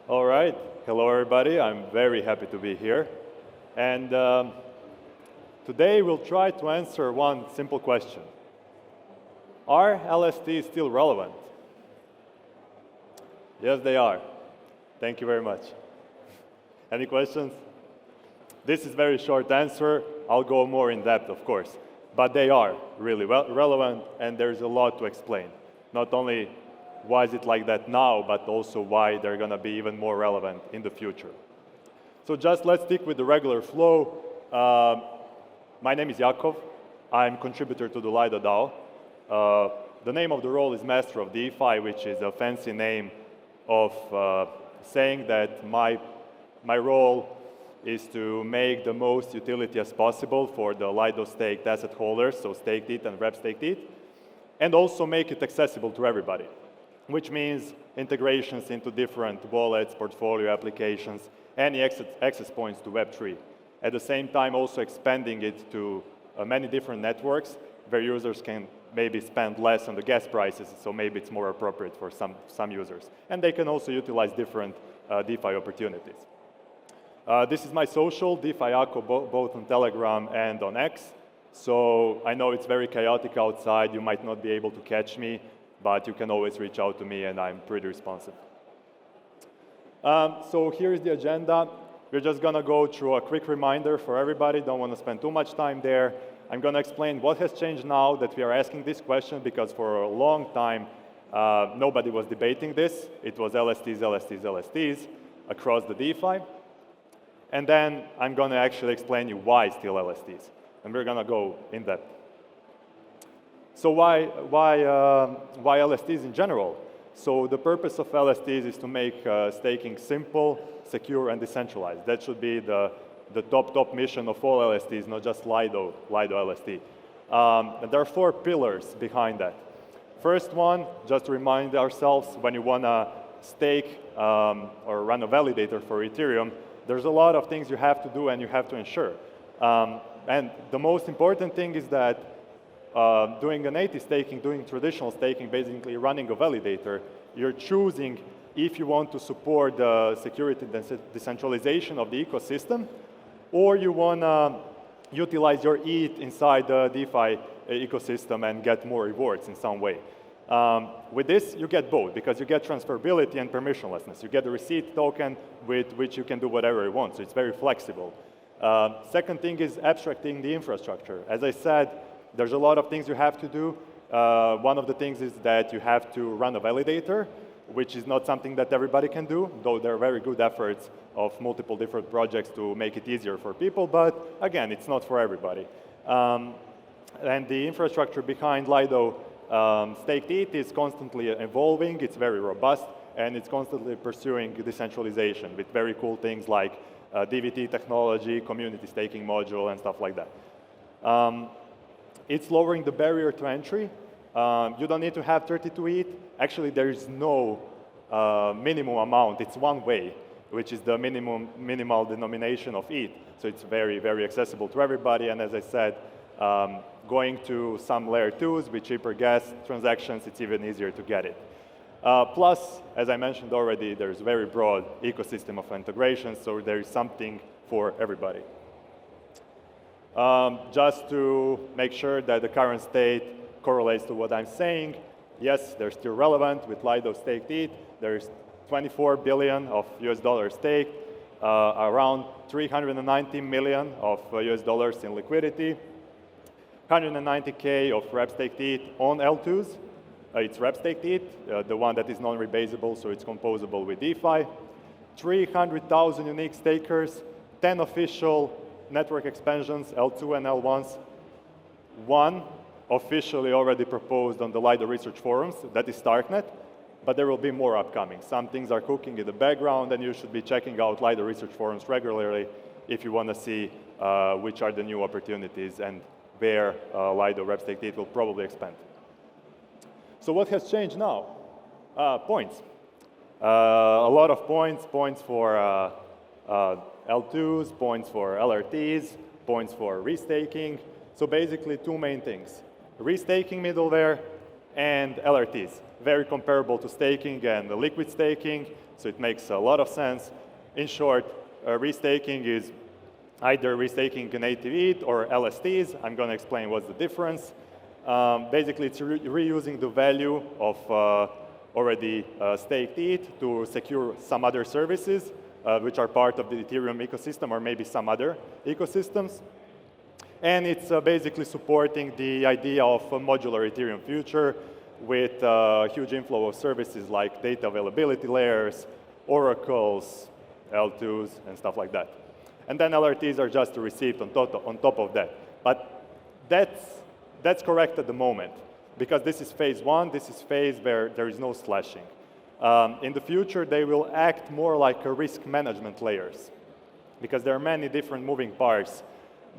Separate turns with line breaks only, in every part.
All right. Hello, everybody. I'm very happy to be here. And today we'll try to answer one simple question. Are LSTs still relevant? Yes, they are. Thank you very much. Any questions? This is a very short answer. I'll go more in depth, of course. But they are really relevant, and there's a lot to explain. Not only why is it like that now, but also why they're going to be even more relevant in the future. So just let's stick with the regular flow. My name is Jakov. I'm contributor to the Lido DAO. The name of the role is Master of DeFi, which is a fancy name of saying that my role is to make the most utility as possible for the Lido staked asset holders, so staked ETH and rep staked ETH, and also make it accessible to everybody, which means integrations into different wallets, portfolio applications, any access points to Web3. At the same time, also expanding it to many different networks where users can maybe spend less on the gas prices, so maybe it's more appropriate for some users. And they can also utilize different DeFi opportunities. This is my social, DeFi Jakov, both on Telegram and on X. So I know it's very chaotic outside. You might not be able to catch me, but you can always reach out to me, and I'm pretty responsive. So here's the agenda. We're just going to go through a quick reminder for everybody. Don't want to spend too much time there. I'm going to explain what has changed now that we are asking this question, because for a long time, nobody was debating this. It was LSTs, LSTs, LSTs across the DeFi. And then I'm going to actually explain you why still LSTs. And we're going to go in depth. So why LSTs in general? So the purpose of LSTs is to make staking simple, secure, and decentralized. That should be the top mission of all LSTs, not just Lido LST. And there are 4 pillars behind that. First one, just to remind ourselves, when you want to stake or run a validator for Ethereum, there's a lot of things you have to do and you have to ensure. And the most important thing is that doing an AT staking, doing traditional staking, basically running a validator, you're choosing if you want to support the security decentralization of the ecosystem, or you want to utilize your ETH inside the DeFi ecosystem and get more rewards in some way. With this, you get both, because you get transferability and permissionlessness. You get a receipt token with which you can do whatever you want, so it's very flexible. Second thing is abstracting the infrastructure. As I said, there's a lot of things you have to do. One of the things is that you have to run a validator, which is not something that everybody can do, though there are very good efforts of multiple different projects to make it easier for people, but again, it's not for everybody. And the infrastructure behind Lido staked ETH is constantly evolving, it's very robust, and it's constantly pursuing decentralization with very cool things like DVT technology, community staking module, and stuff like that. It's lowering the barrier to entry. You don't need to have 32 ETH. Actually, there is no minimum amount. It's one way, which is the minimal denomination of ETH. So it's very, very accessible to everybody. And as I said, going to some layer 2s with cheaper gas transactions, it's even easier to get it. Plus, as I mentioned already, there's a very broad ecosystem of integration, so there is something for everybody. Just to make sure that the current state correlates to what I'm saying, yes, they're still relevant with Lido staked ETH. There's 24 billion of US dollars staked, around 390 million of US dollars in liquidity, 190K of rep staked ETH on L2s. It's rep staked ETH, the one that is non-rebasable, so it's composable with DeFi. 300,000 unique stakers, 10 official network expansions, L2 and L1s. 1 officially already proposed on the Lido research forums, that is Starknet, but there will be more upcoming. Some things are cooking in the background, and you should be checking out Lido research forums regularly if you want to see which are the new opportunities and where Lido rep staked ETH will probably expand. So what has changed now? Points. A lot of points for L2s, points for LRTs, points for restaking. So basically 2 main things. Restaking middleware and LRTs. Very comparable to staking and liquid staking. So it makes a lot of sense. In short, restaking is either restaking native ETH or LSTs. I'm going to explain what's the difference. Basically, it's reusing the value of already staked ETH to secure some other services, which are part of the Ethereum ecosystem or maybe some other ecosystems. And it's basically supporting the idea of a modular Ethereum future with a huge inflow of services like data availability layers, oracles, L2s, and stuff like that. And then LRTs are just a receipt on top of that. But that's correct at the moment, because this is phase one. This is phase where there is no slashing. In the future, they will act more like a risk management layers, because there are many different moving parts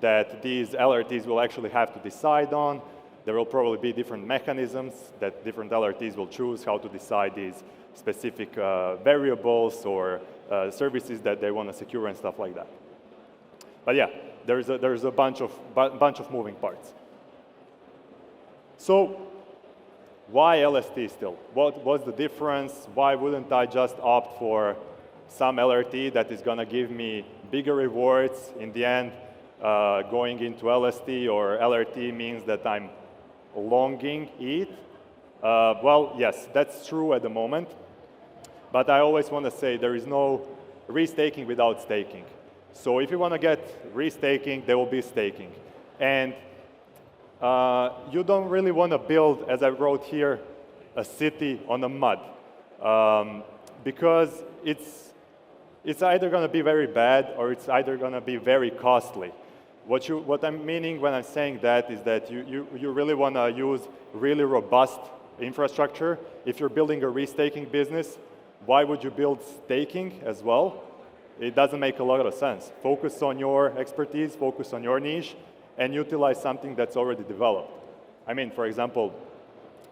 that these LRTs will actually have to decide on. There will probably be different mechanisms that different LRTs will choose how to decide these specific variables or services that they want to secure and stuff like that. But yeah, there's a bunch of moving parts. So why LST still? What's the difference? Why wouldn't I just opt for some LRT that is going to give me bigger rewards in the end? Going into LST or LRT means that I'm longing ETH. Well, yes, that's true at the moment. But I always want to say there is no restaking without staking. So if you want to get restaking, there will be staking. And you don't really want to build, as I wrote here, a city on the mud. Because it's either going to be very bad or it's either going to be very costly. What I'm meaning when I'm saying that is that you really want to use really robust infrastructure. If you're building a restaking business, why would you build staking as well? It doesn't make a lot of sense. Focus on your expertise, focus on your niche, and utilize something that's already developed. I mean, for example,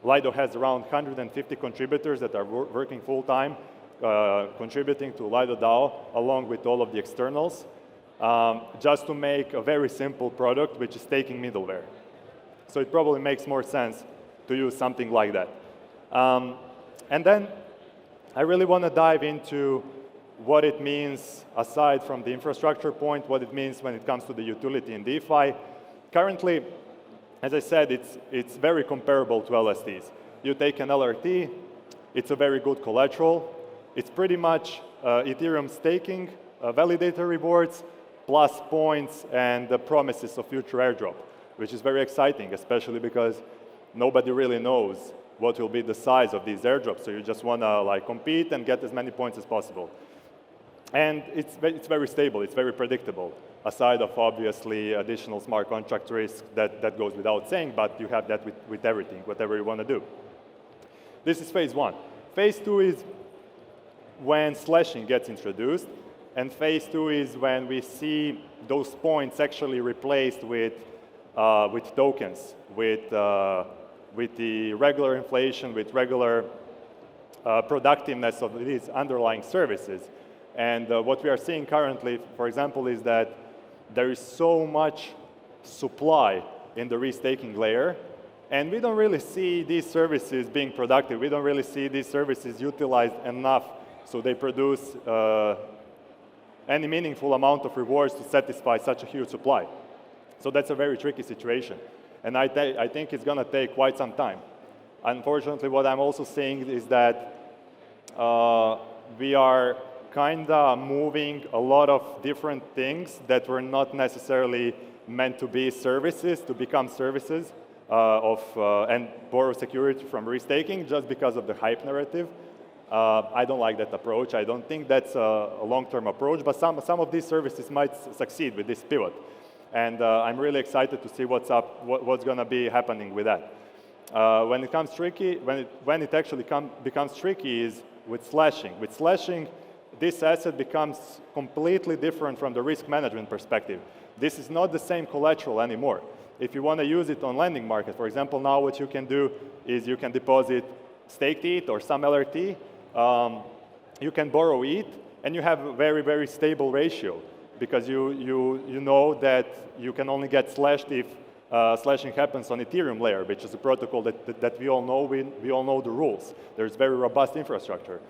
Lido has around 150 contributors that are working full-time, contributing to Lido DAO, along with all of the externals, just to make a very simple product, which is staking middleware. So it probably makes more sense to use something like that. And then I really want to dive into what it means, aside from the infrastructure point, what it means when it comes to the utility in DeFi. Currently, as I said, it's very comparable to LSTs. You take an LRT, it's a very good collateral. It's pretty much Ethereum staking, validator rewards, plus points and the promises of future airdrop, which is very exciting, especially because nobody really knows what will be the size of these airdrops. So you just want to compete and get as many points as possible. And it's very stable, it's very predictable, aside of obviously additional smart contract risk that goes without saying, but you have that with everything, whatever you want to do. This is phase one. Phase two is when slashing gets introduced, and phase two is when we see those points actually replaced with tokens, with the regular inflation, with regular productiveness of these underlying services. And what we are seeing currently, for example, is that there is so much supply in the restaking layer, and we don't really see these services being productive. We don't really see these services utilized enough so they produce any meaningful amount of rewards to satisfy such a huge supply. So that's a very tricky situation. And I think it's going to take quite some time. Unfortunately, what I'm also seeing is that we are kind of moving a lot of different things that were not necessarily meant to be services to become services and borrow security from restaking just because of the hype narrative. I don't like that approach. I don't think that's a long-term approach, but some of these services might succeed with this pivot. And I'm really excited to see what's going to be happening with that. When it comes tricky, when it actually becomes tricky is with slashing. With slashing, this asset becomes completely different from the risk management perspective. This is not the same collateral anymore. If you want to use it on lending market, for example, now what you can do is you can deposit staked ETH or some LRT. You can borrow ETH, and you have a very, very stable ratio because you know that you can only get slashed if slashing happens on Ethereum layer, which is a protocol that we all know. We all know the rules. There's very robust infrastructure.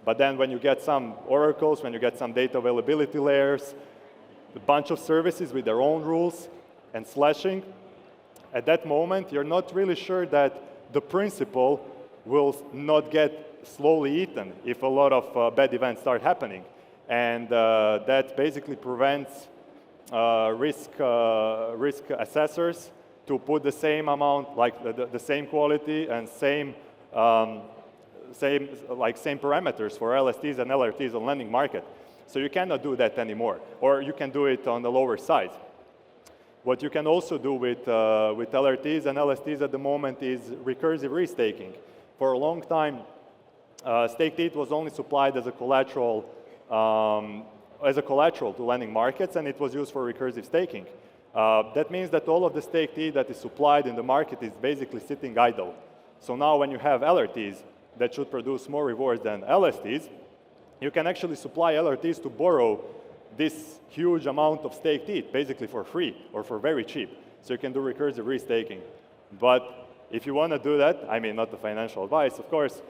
But then when you get some oracles, when you get some data availability layers, a bunch of services with their own rules and slashing, at that moment, you're not really sure that the principal will not get slowly eaten if a lot of bad events start happening. And that basically prevents risk assessors to put the same amount, like the same quality and same parameters for LSTs and LRTs on lending market. So you cannot do that anymore, or you can do it on the lower side. What you can also do with LRTs and LSTs at the moment is recursive restaking. For a long time, staked ETH was only supplied as a collateral to lending markets, and it was used for recursive staking. That means that all of the staked ETH that is supplied in the market is basically sitting idle. So now when you have LRTs that should produce more rewards than LSTs, you can actually supply LRTs to borrow this huge amount of staked ETH, basically for free or for very cheap. So you can do recursive restaking. But if you want to do that, I mean, not the financial advice, of course,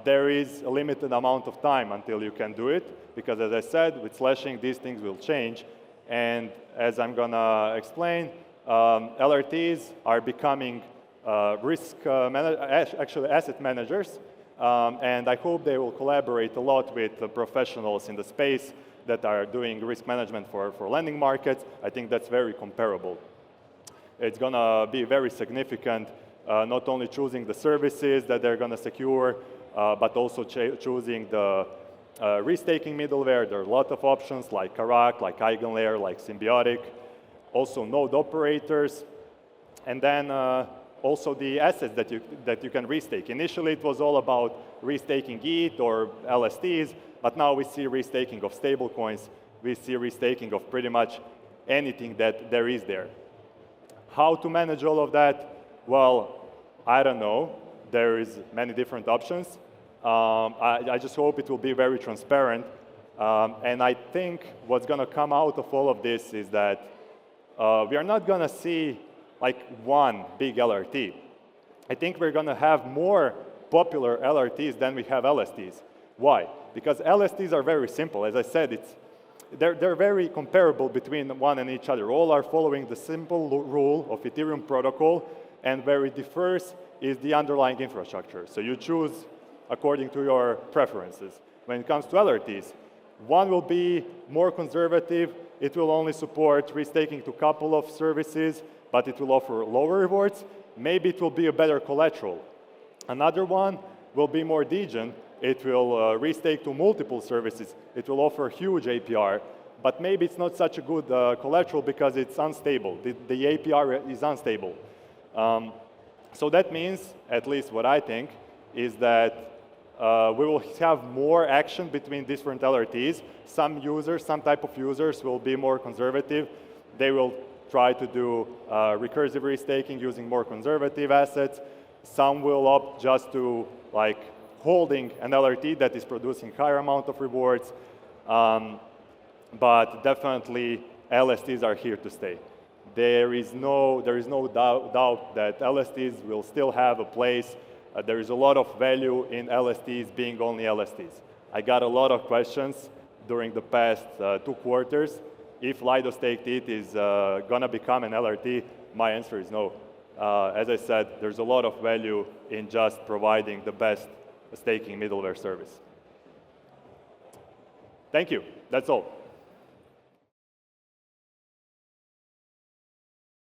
there is a limited amount of time until you can do it, because as I said, with slashing, these things will change. And as I'm going to explain, LRTs are becoming actually asset managers, and I hope they will collaborate a lot with the professionals in the space that are doing risk management for lending markets. I think that's very comparable. It's going to be very significant, not only choosing the services that they're going to secure, but also choosing the restaking middleware. There are a lot of options like Karak, like Eigenlayer, like Symbiotic, also node operators, and then also the assets that you can restake. Initially, it was all about restaking ETH or LSTs, but now we see restaking of stablecoins. We see restaking of pretty much anything that there is there. How to manage all of that? Well, I don't know. There is many different options. I just hope it will be very transparent. And I think what's going to come out of all of this is that we are not going to see like one big LRT. I think we're going to have more popular LRTs than we have LSTs. Why? Because LSTs are very simple. As I said, they're very comparable between one and each other. All are following the simple rule of Ethereum protocol, and where it differs is the underlying infrastructure. So you choose according to your preferences. When it comes to LRTs, one will be more conservative. It will only support restaking to a couple of services, but it will offer lower rewards. Maybe it will be a better collateral. Another one will be more degen. It will restake to multiple services. It will offer huge APR, but maybe it's not such a good collateral because it's unstable. The APR is unstable. So that means, at least what I think, is that we will have more action between different LRTs. Some users, some type of users will be more conservative. They will try to do recursive restaking using more conservative assets. Some will opt just to like holding an LRT that is producing higher amount of rewards. But definitely LSTs are here to stay. There is no doubt that LSTs will still have a place. There is a lot of value in LSTs being only LSTs. I got a lot of questions during the past 2 quarters. If Lido staked ETH is going to become an LRT, my answer is no. As I said, there's a lot of value in just providing the best staking middleware service. Thank you. That's all.